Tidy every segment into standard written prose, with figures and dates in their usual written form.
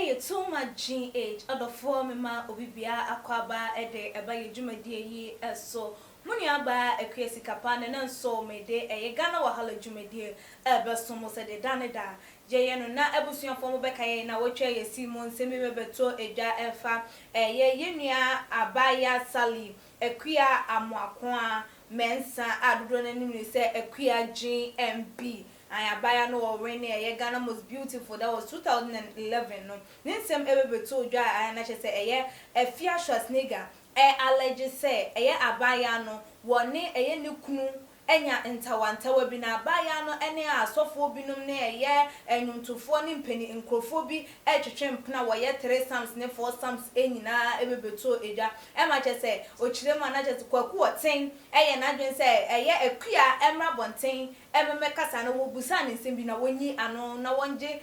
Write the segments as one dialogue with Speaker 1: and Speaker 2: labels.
Speaker 1: Eye too much GH other form ma obibia akwaba ede eba yedwumadie yi eso muni aba akwesi kapane na nso mede eye Ghana wahala dwumadie ebeso mo se de daneda jeye no na ebusuafo mo bekaye na wotwa yesi mo nsemi bebeto edwa efa eye yenua abaya sali akua amoakoa mensa adodo nanim ni se akua GMB Abaya no winning a Ghana most beautiful. That was 2011. No, Ninsem ebebeto dwa na che say a fear nigga allergy say abaya no wone ne kunu enya ntawantawa bi na abaya no ene asofo binum ne enyuntufo ne mpani nkrofo bi twetwempna wo 3 sums ne 4 sums enyina ebebeto edwa ma che say ochirema na che kwaku oten na dwen say akua emra bonten ememe kasa na wo busa ne nsem bi na wonyi ano na wonje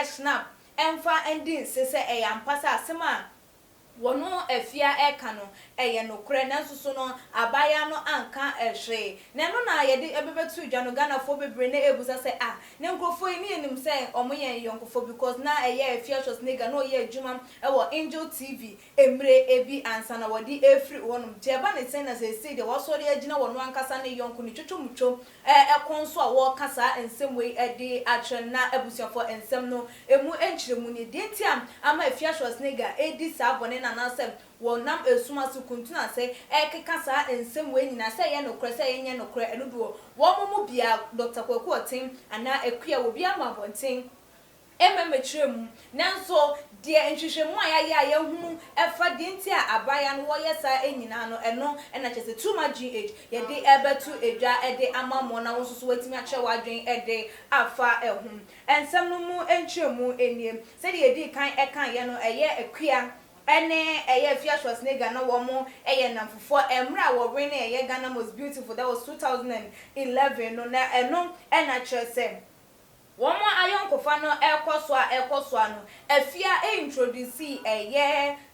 Speaker 1: snap emfa endin se ampasa asema wono afia eka no nokre nansuso no abaya no anka ehwe ne no na yede ebebetu dwa no Ghana fo bebre na ebusa se ne nkrofo ni enim se omoye yonkofo because na afia shos nigga no ye adwuma wo Angel TV emre ebi ansa na wodi efri wonum jeba ne sen na se de wosori agina wono ankasa ne yonko ni twetwomutwom ekonso a wo kasa ensem we ede atwe na ebusuafo ensem no emu enchiremu ni dentiam ama afia shos nigga edi sabone na sem wonam esuma su kuntuna se ekeka sa ensem we nyina se ye nokre se ye nye nokre enudo wo momo bia Dr. Kwaku Oten ana akua wo bia mabonten ememechiremu nanso de nhwehwemu ya hunu efa de ntia abaya no wo yesa enyina no eno na chese too much GH ye de ebetu edwa ede amamo na wososo watimi ache wadwen ede afa ehum ensem no mu enchiremu eniem se de ye di kan ekan ye no akua ene Fia Schwarzenegger na womo namfufo emra wo win Ghana most beautiful. That was 2011 no na eno na chese womo ayonkofa no ekoso ano afia introduce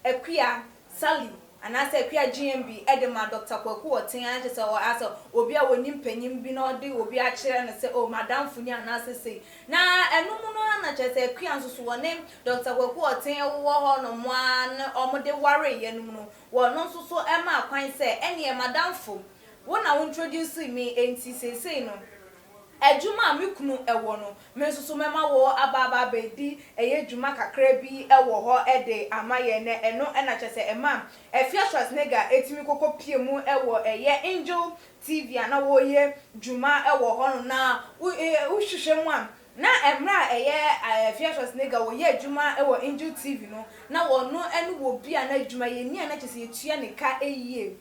Speaker 1: akua Sally anase akua GMB edema Dr. Kwaku Oten an chese wo asa obi a woni mpanyim bi na odi obi a kire ne se o madam funi anase se na enumu no na chese akua nsusu wone Dr. Kwaku Oten wo ho no mo an omode ware yenum no wo no nsusu ema akwan se ene madam fu wo na wo introduce me enti sesei no ejuma mikunu ewo no mensusu mema wo ababa bedi ejuma kakra bi ewo ho ede amaye ne eno na chese ema Fia Schwarzenegger etimi kokko piemu ewo Angel TV ana wo ye juma ewo ho no na uhwehwemu am na emra Fia Schwarzenegger wo ye juma ewo Angel TV no na wo no ene wo bia na juma ye ni na chese etua ne ka eyiye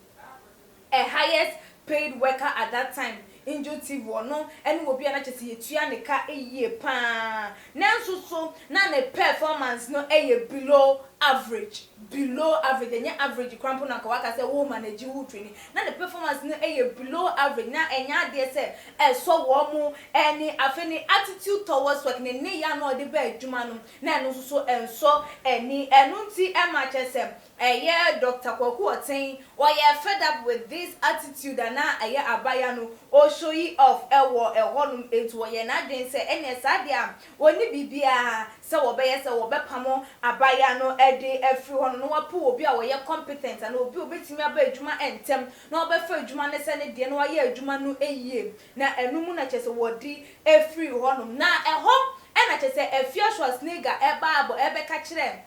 Speaker 1: highest paid worker at that time Angel TV no ene wo bia na chese yetua ne ka eyiye pa nanso so na ne performance no below average enya average crampo na kawaka say wo manage wo training na the performance no below average na enya de say so wo mu ene afeni attitude towards work ne ya no de ba adwuma no na eno so enso eni eno nti ema chese Dr. Kwaku Oten why fed up with this attitude na abaya no o show yi off ewo ehonum etu ye na den say ene sadia woni bibia se wo be ye se wo be pamo abaya no ede efri hono no wapo obi a wo ye competent na obi obetimi aba adwuma entem na obefa adwuma ne se ne de no ye adwuma no eyie na enum na chese wodi efri honum na eho na chese Fia Schwarzenegger eba abo ebeka kire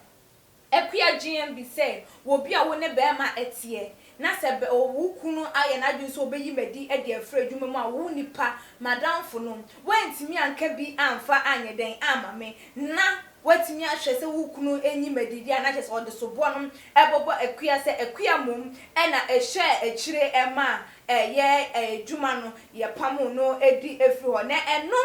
Speaker 1: akua GMB say wo bia wo ne be ma etie na se be wo kunu aye na dwun so obeyi medi e de afra adwuma mu a wo nipa madam fo no wantimi anka bi amfa anye den amame na watimi ahwe se wo kunu enyi medidi na chese ode so bo no ebobo akua se akua mom na ehwe akire ema adwuma no ye pamu no edi efri ho na eno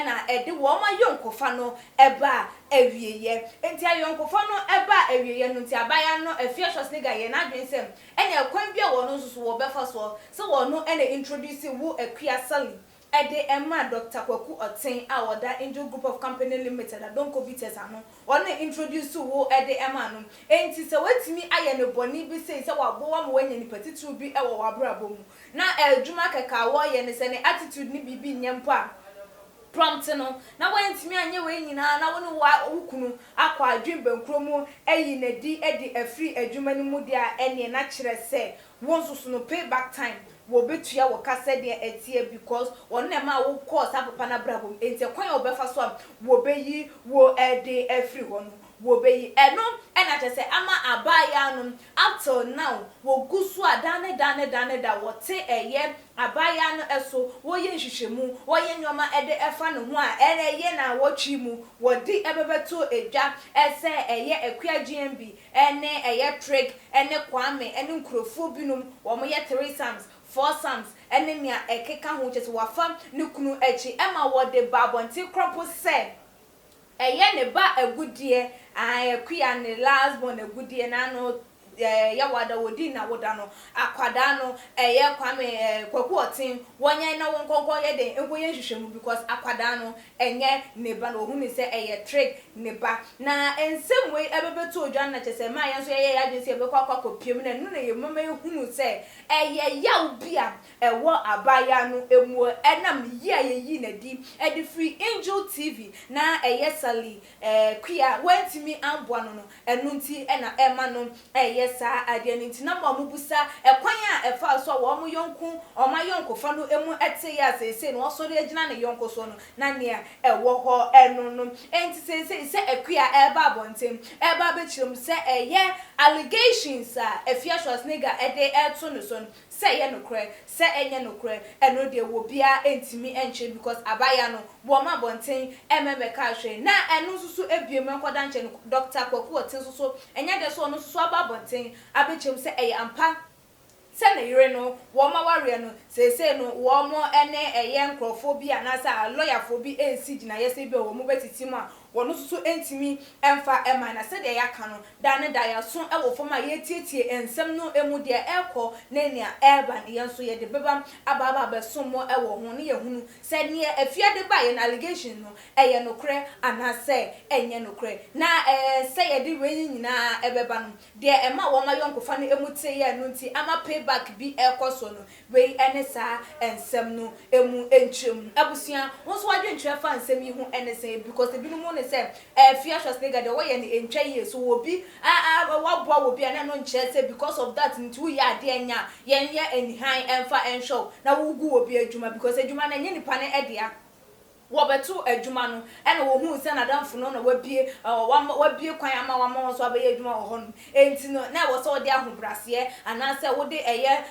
Speaker 1: na ede wo ma yonkofa no eba awieye enti ayonkofa no eba awieye no nti abaya no Fia Schwarzenegger ye na dwen sem ene kwan bia wo no so wo befa so wo no ene introduce wo akua Sally ede emma Dr. Kwaku Oten a woda Angel Group of Company Limited don covites ano wona introduce wo ede emma no enti se watimi aye ne boni bi se wabo wa mo wanya ni patitu bi ewo wabrabo mu na adwuma kaka wo ye ne se ne attitude ni bibi nyempo a prompt no na wantimi anye we nyina na wonu wa wukunu akwa adwen bankromu eyi na di edi afri adwuma ni mu dia ene na kire se won susu no payback time wo betua wo kasa de etie because won na ma wo course apapa na brabom enti kwan obefa so am wo beyi wo edi afri wono wo beyi eno ena tese ama abaya no up till now wo gusu adane da wote eye abaya no eso wo ye nhwehwemu wo ye nyoma ede efa no ho a eye na wo twi mu wo di ebebeto edwa ese eye akua GMB ene eye trick ene kwame ene nkrofo binum wo mo ye 3 sums 4 sums ene nia ekeka ho chese wafam ne kunu echi ema wo de babonti kropo se eye ne ba agudie akua ne last born agudie na no ya wada wodi na woda no akwada no eye kwame kwaku otin wonye na wonkonkon ye den enkoye hwehwemu because akwada no enye neba no ohunu se eye trick neba na ensemwe ebebeto odwa na chese ma yenso ye ya dwese ebekwa kwakopiem na nu na ye mama ehunu se eye ya obia ewo abaya no emu enam ye ayeyi na di edi free angel tv na eye sali kwia wantimi amboa no enu nti ena ema no eye sa ade nti na mo busa ekwan a efa so wo mo yonku o ma yonku fa no emu ete ya sese no so de agina ne yonku so no na ne ewo ho enu no enti sese ekwia eba abontem eba bechirum se eye allegations a efia Schwarzenegger ede eto no so se ye no kre se enye no kre eno de wo bia entimi enche because abaya no wo ma abontem ememe ka hwe na enu susu ebiem enkoda nche no Dr. Kwaku otin susu enye de so no susu aba abontem abechem se eye ampa se na yire no wo ma ware no sese no wo mo ene eye nkrofobia na sa lawyer fobi ensi gina yese bi wo mo betitim a wono susu entimi emfa ema na se de yaka no da ne da ya so ewo foma ye tietie ensem no emu de ekọ na nia eba ne yenso ye de bebam ababa besom mo ewo ho ne ye hunu se ne afia de ba ye na allegation no eye no kre ana se enye no kre na se ye de we nyina ebeba no de ema wo ma yonkofa no emu tie ye no nti ama payback bi ekọ so no we ene sa ensem no emu entwem abusua won so wadwentwe fa ensem yi ho ene se because ebi no say Fia Schwarzenegger the way any entwa ye so wo bi waboa wo bi na no nche say because of that nti ya de anya ye enihan emfa enshow na wo gu wo bi adwuma because adwuma na nye nipa ne edea wo beto adwuma no ena wo hu se na damfo no na wabie kwan ama wama so abaye adwuma wo hon enti no na wo so de ahobrase ana se wo de eye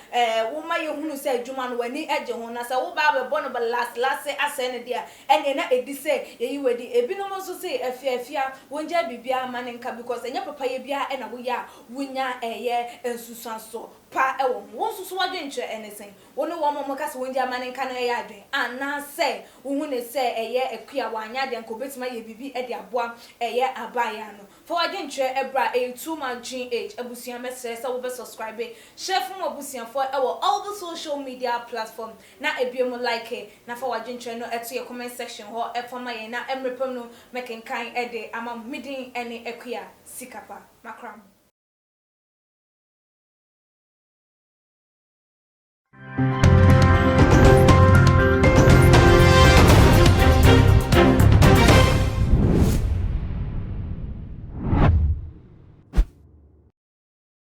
Speaker 1: wo ma ye hunu se adwuma no wani eje ho na se wo ba be bono be last ase ne dia ene na edi se yeyi wedi ebinom so se afia wonja bibia ama ne nka because enye papa ye bia ena wo ya wonya eye ensusanso pa ewo won susu wadwenche enesen woni wo mo kase wonja ama ne nka na ye adwen ana se wo hu ne se eye akua wanya de nko betima ye bibi e de aboa eye abaya no for wadwenche ebra e too much age abusia mesere se wo be subscribe share from abusia for ewo all the social media platform na ebiemo like na for wadwenche no eto ye comment section ho e for my na emrepem no mekenkan e de ama midin ene akua sikapa makram.